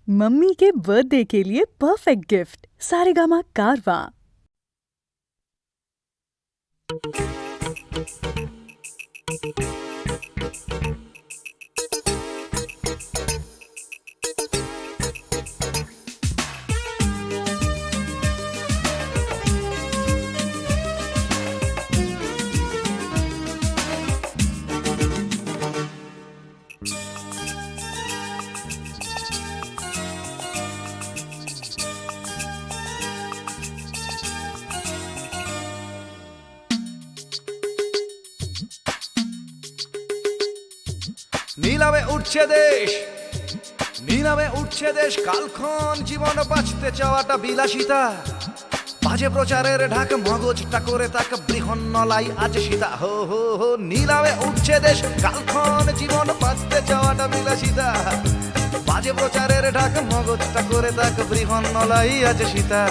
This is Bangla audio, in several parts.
मम्मी के बर्थडे के लिए परफेक्ट गिफ्ट सारेगामा कारवां। নীলামে উঠছে দেশ, নীলামে উঠছে দেশ, কালক্ষণ জীবন বাঁচতে চাওয়াটা বিলাসিতা। বাজে প্রচারের ঢাক, মগজটা করে তাক বৃহন্নলাই আজ সীতা। হো হো হো, নীলামে উঠছে দেশ, কালক্ষণ জীবন বাঁচতে চাওয়াটা বিলাসিতা। বাজে প্রচারের ঢাক, মগজটা করে তাক বৃহন্নলাই আজ সীতা।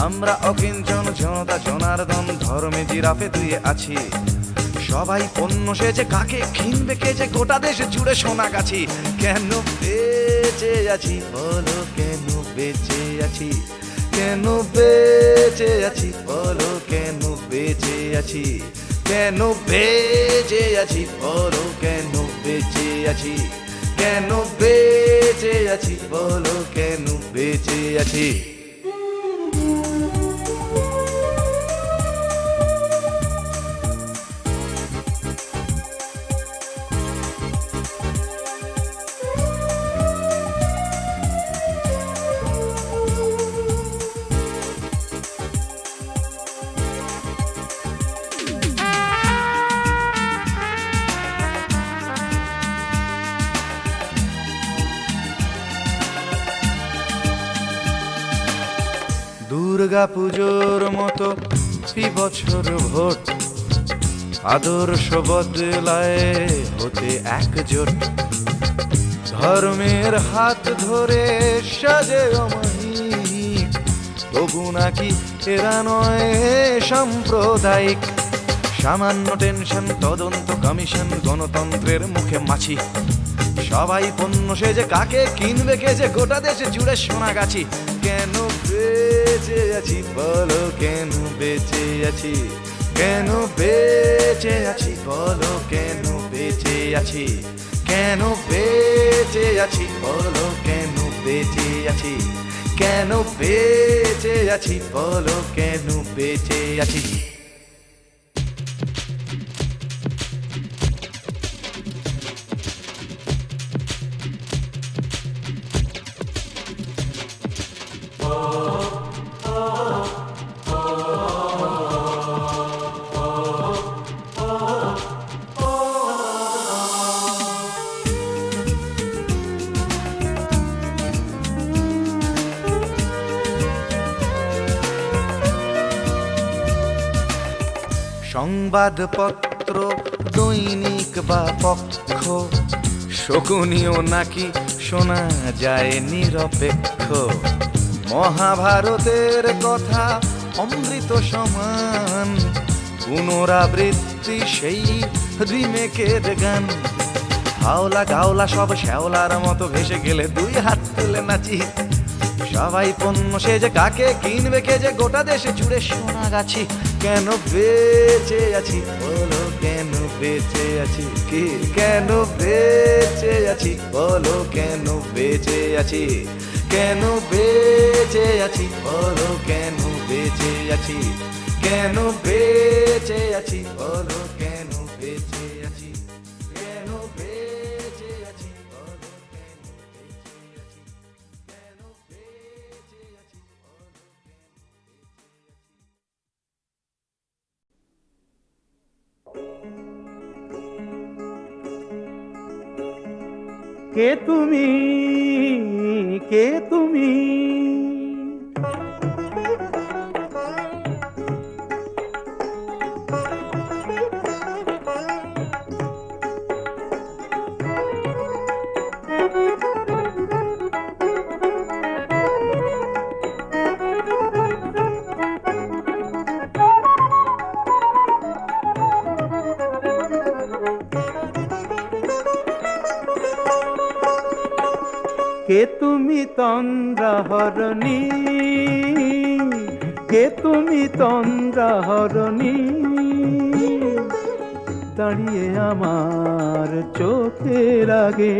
আমরা অকিঞ্চন জনতা জনার্দন, ধর্মে জিরাফে দুয়ে আছি। সবাই পণ্য সেজে, কাকে কিনবে কে যে, গোটা দেশ জুড়ে সোনাগাছি। কেন বেঁচে আছি বলো, কেন বেঁচে আছি, কেন বেঁচে আছি বলো, কেন বেঁচে আছি, কেন বেঁচে আছি বলো, কেন বেঁচে আছি, কেন বেঁচে আছি বলো, কেন বেঁচে আছি। দুর্গা পুজোর মতো বছর ভোট, আদর্শ বদলায় হতে একজোট। ধর্মের হাত ধরে সাজে অমায়িক, তবু নাকি এরা নয় সাম্প্রদায়িক। সামান্য টেনশন, তদন্ত কমিশন, গণতন্ত্রের মুখে মাছি। সবাই পণ্য সেজে, কাকে কিনবে কে যে, গোটা দেশে জুড়ে সোনাগাছি। কেন বেঁচে আছি বলো, কেন বেঁচে আছি, কেন বেঁচে আছি বলো, কেন বেঁচে আছি, কেন বেঁচে আছি বলো, কেন বেঁচে আছি, কেন বেঁচে আছি বলো, কেন বেঁচে আছি। সংবাদপত্র, দৈনিক বা পক্ষ, শকুনিও নাকি শোনা যায় নিরপেক্ষ। মহাভারতের কথা অমৃত সমান, পুনরাবৃত্তি সেই রিমেকের গান। হাওলা গাওলা সব শ্যাওলার মতো ভেসে গেলে দুই হাত তুলে নাচি। সবাই পণ্য সেজে, কাকে কিনবে কে যে, গোটা দেশে জুড়ে সোনাগাছি। কেন বেঁচে আছি বলো, কেন বেঁচে আছি, কি কেন বেঁচে আছি বলো, কেন বেঁচে আছি, কেন বেঁচে আছি বলো, কেন বেঁচে আছি, কেন বেঁচে আছি বলো, কেন বেঁচে আছি, কেন বেঁচে আছি বলো, কেন বেঁচে আছি, কেন বেঁচে আছি বলো, কে তুমি, কে তুমি, কে তুমি তন্দ্রা হরণী, কে তুমি তন্দ্রা হরণী, দাঁড়িয়ে আমার চোখের আগে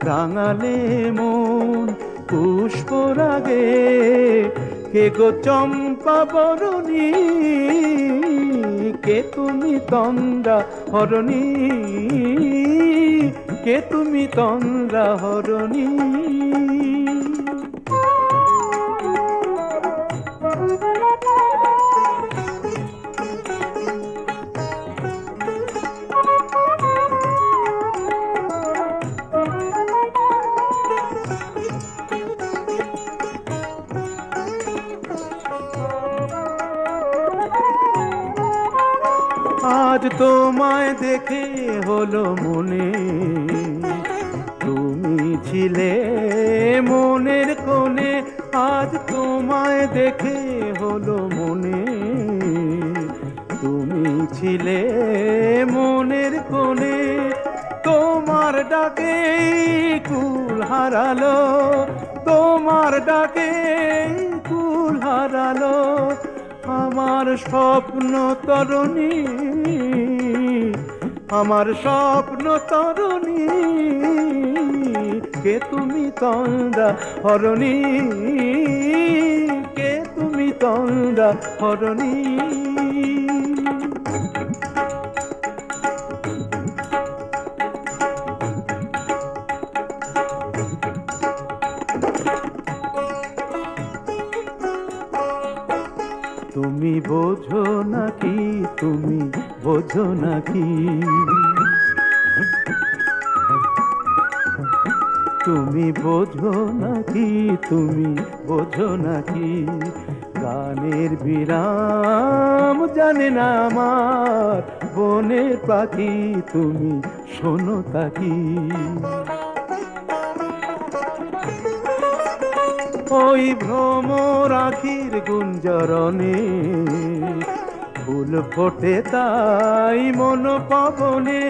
রাঙালে মন পুষ্প রাগে, কে গো চম্পা বরণী, কে তুমি তন্দ্রা হরণী, কে তুমি তন্দ্রা হরণী। আজ তোমায় দেখে হলো মনে, তুমি ছিলে মনের কোণে, আজ তোমায় দেখে হলো মনে, তুমি ছিলে মনের কোণে, তোমার ডাকে কুল হারালো, তোমার ডাকে কুল হারালো আমার স্বপ্ন তরুণী, আমার স্বপ্ন তরুণী, কে তুমি তন্দ্রা হরণী, কে তুমি তন্দ্রা হরণী। তুমি বোঝো নাকি, তুমি বোঝো নাকি, তুমি বোঝো নাকি, তুমি বোঝো নাকি, গানের বিরাম জানে না আমার বনের পাখি, তুমি শোনো তাকি। ওই ভ্রমর আখির গুঞ্জরণে ফুল ফোটে তাই মন পবনে,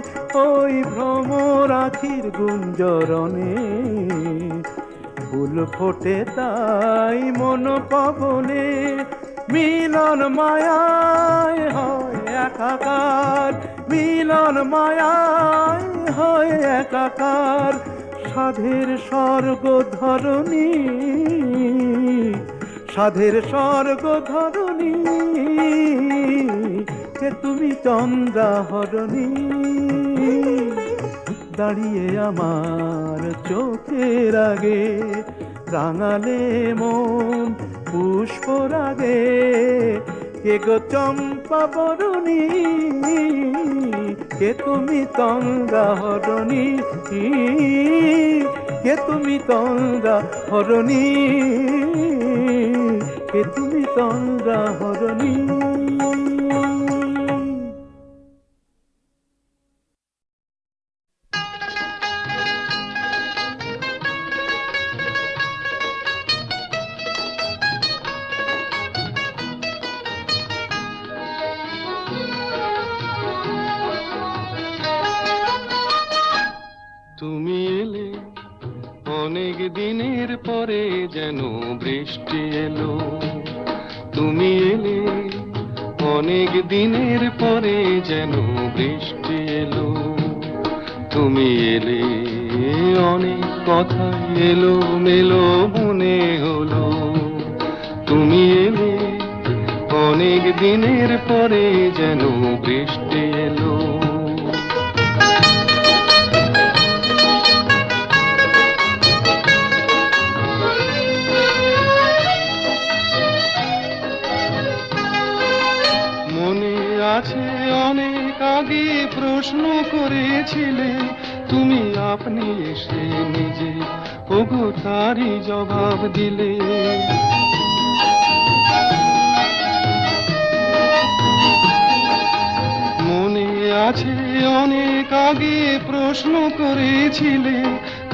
ওই ভ্রমর আখির গুঞ্জরণে ফুল ফোটে তাই মন পবনে, মিলন মায়ায় হয় একাকার, মিলন মায়ায় হয় একাকার, সাধের স্বর্গ ধরণী, সাধের স্বর্গ ধরণী, কে তুমি চন্দ্রা হরণী, দাঁড়িয়ে আমার চোখের আগে রাঙালে মন পুষ্প রাগে, কে গো চম্পা বরণী, কে তুমি তন্দ্রা হরণী, কে তুমি তন্দ্রা হরণী, কে তুমি তন্দ্রা হরণী। তুমি এলে অনেক দিনের পরে যেন বৃষ্টি এলো, তুমি এলে অনেক দিনের পরে যেন বৃষ্টি এলো, তুমি এলে অনেক কথা এলো মেলো মনে হলো, তুমি এলে অনেক দিনের পরে যেন বৃষ্টি এলো। আছে অনেক আগে প্রশ্ন করেছিলে তুমি, আপনি এসে নিজে ওগো তারই জবাব দিলে। মনে আছে অনেক আগে প্রশ্ন করেছিলে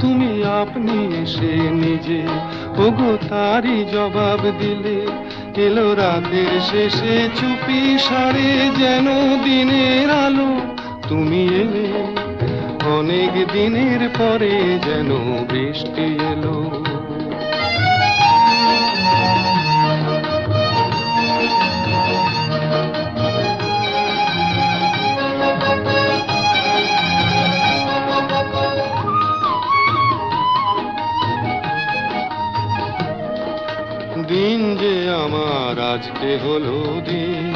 তুমি, আপনি এসে নিজে ওগো তারই জবাব দিলে। এলো রাতের শেষে চুপি সারে যেন দিনের আলো, তুমি এলে অনেক দিনের পরে যেন বৃষ্টি এলো। দিন যে আমার আজকে হলো দিন,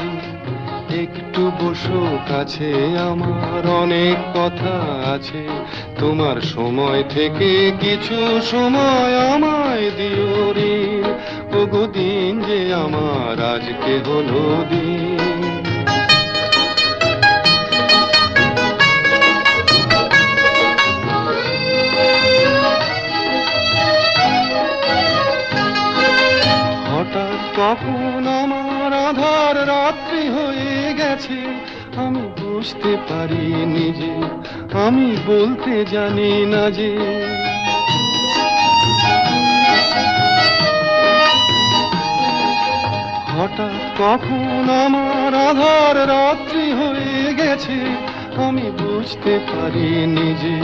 একটু বসো কাছে, আমার অনেক কথা আছে। তোমার সময় থেকে কিছু সময় আমায় দিও ঋণ। ওগো দিন যে আমার আজকে হলো দিন। হঠাৎ কখন আমার আধার রাত্রি হয়ে গেছে, আমি বুঝতে পারি নিজে, আমি বলতে জানি না যে। হঠাৎ কখন আমার আধার রাত্রি হয়ে গেছে, আমি বুঝতে পারি নিজে,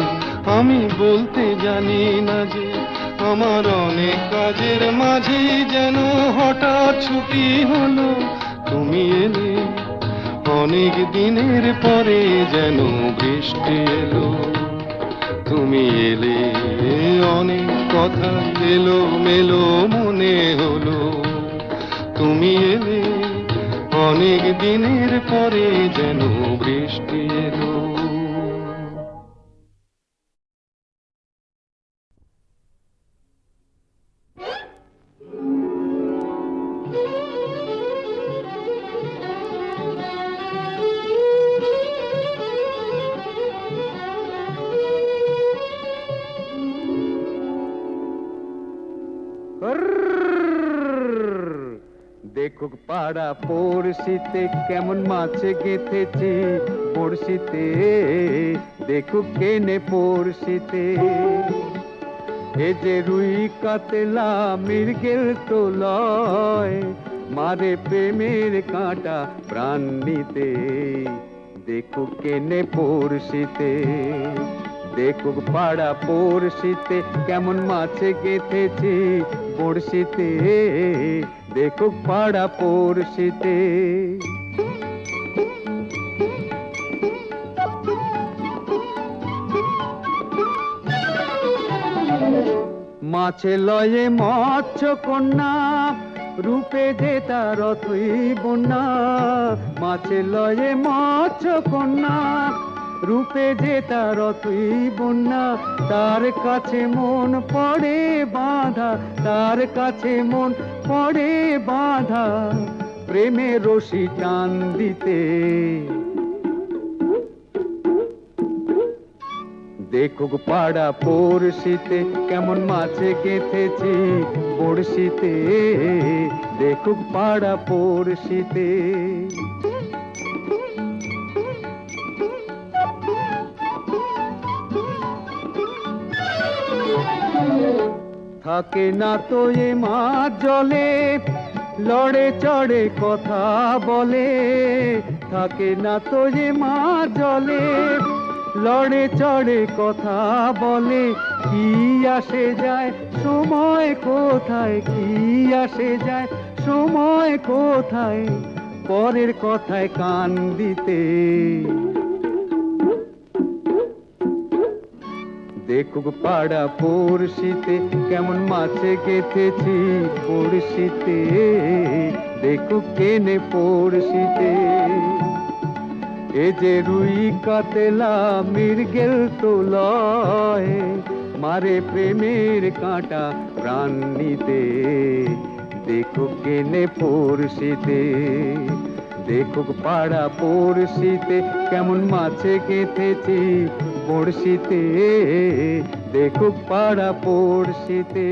আমি বলতে জানি না যে। আমার অনেক কাজের মাঝে যেন হঠাৎ ছুটি হলো, তুমি এলে অনেক দিনের পরে যেন বৃষ্টি এলো। তুমি এলে অনেক কথা এলো মেলো মনে হলো। তুমি এলে অনেক দিনের পরে যেন বৃষ্টি এলো। দেখুক পাড়া পড়শিতে কেমন মাছ গেঁথেছি পড়শিতে, দেখুক কেনে পড়শিতে। এ যে রুই কাতলা মৃগেল তো লয়, মারে প্রেমের কাঁটা প্রাণ নিতে, দেখুক কেনে পড়শিতে। দেখুক পাড়া পড়শিতে কেমন মাছ গেঁথেছি পড়শিতে, দেখুক পাড়া পড়শিতে। মাছে লয়ে মৎস্য কন্যা, রূপে যে তার অথই বন্যা। মাছে লয়ে মৎস্য কন্যা, রূপে যে তার অথই বন্যা। তার কাছে মন পড়ে বাঁধা, তার কাছে মন পড়ে বাঁধা, প্রেমে রশি টান দিতে। দেখুক পাড়া পড়শিতে কেমন মাছে গেঁথেছি পড়শিতে, দেখুক পাড়া পড়শিতে। থাকে না তো এ মাছ জলে, লড়ে চড়ে কথা বলে। থাকে না তো এ মাছ জলে, লড়ে চড়ে কথা বলে। কি আসে যায় সময় কোথায়, কি আসে যায় সময় কোথায়, পরের কথায় কান দিতে। দেখুক পাড়া পড়শিতে কেমন মাছে গেঁথেছি পড়শিতে, দেখুক কেনে পড়শিতে। এ যে রুই কাতলা মৃগেল তো লয়, মারে প্রেমের কাঁটা প্রাণ নিতে, দেখুক কেনে পড়শিতে। দেখুক পাড়া পড়শিতে কেমন মাছে গেঁথেছি পড়শিতে, দেখুক পাড়া পড়শিতে।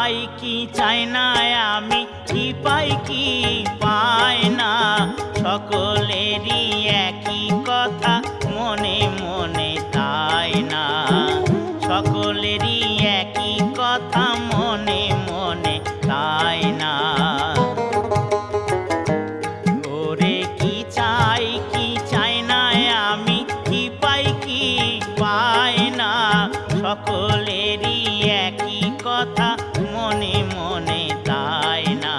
চাই কি চাই না আমি, কি পাই কি পাই না, সকলেরই একই কথা মনে মনে তাই না, সকলেরই একই কথা মনে মনে তাই না। ওরে কি চাই না আমি, কি পাই কি পাই না, সকলেরই একই কথা মনে মনে তাই না,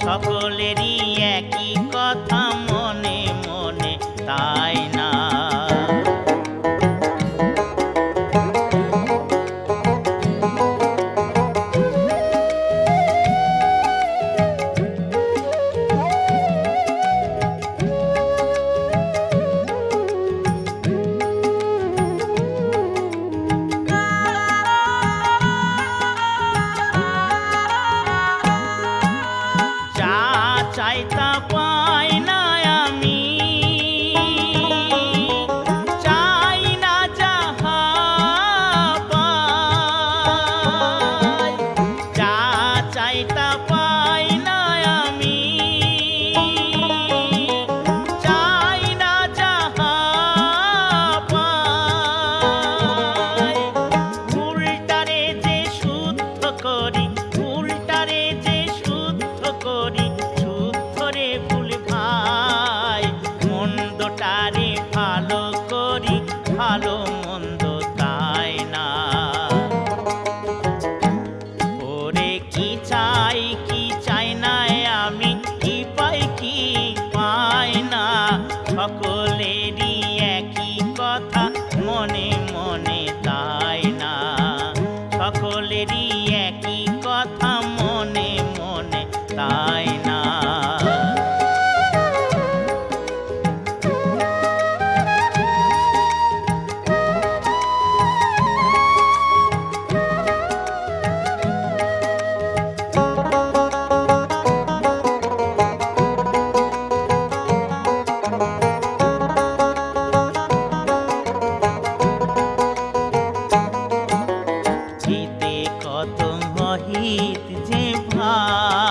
সকলেরই একই কথা মনে মনে তাই না। যা চাই তা পাই না আমি, চাই না যাহা পাই, যা চাই তা পাই না আমি, চাই না যাহা পাই, উল্টারে যে শুদ্ধ করি, উল্টারে যে শুদ্ধ করি, শুদ্ধরে ভুল ভাই, মন্দটারে ভালো করি, ভালো মন্দ তাই না। ওরে কি চাই না আমি, কি পাই কি পাই না, সকলেরই একই কথা মনে মনে তাই না, সকলেরই একই কথা মনে মনে তাই না। হিতে কত মহিত যে ভাই,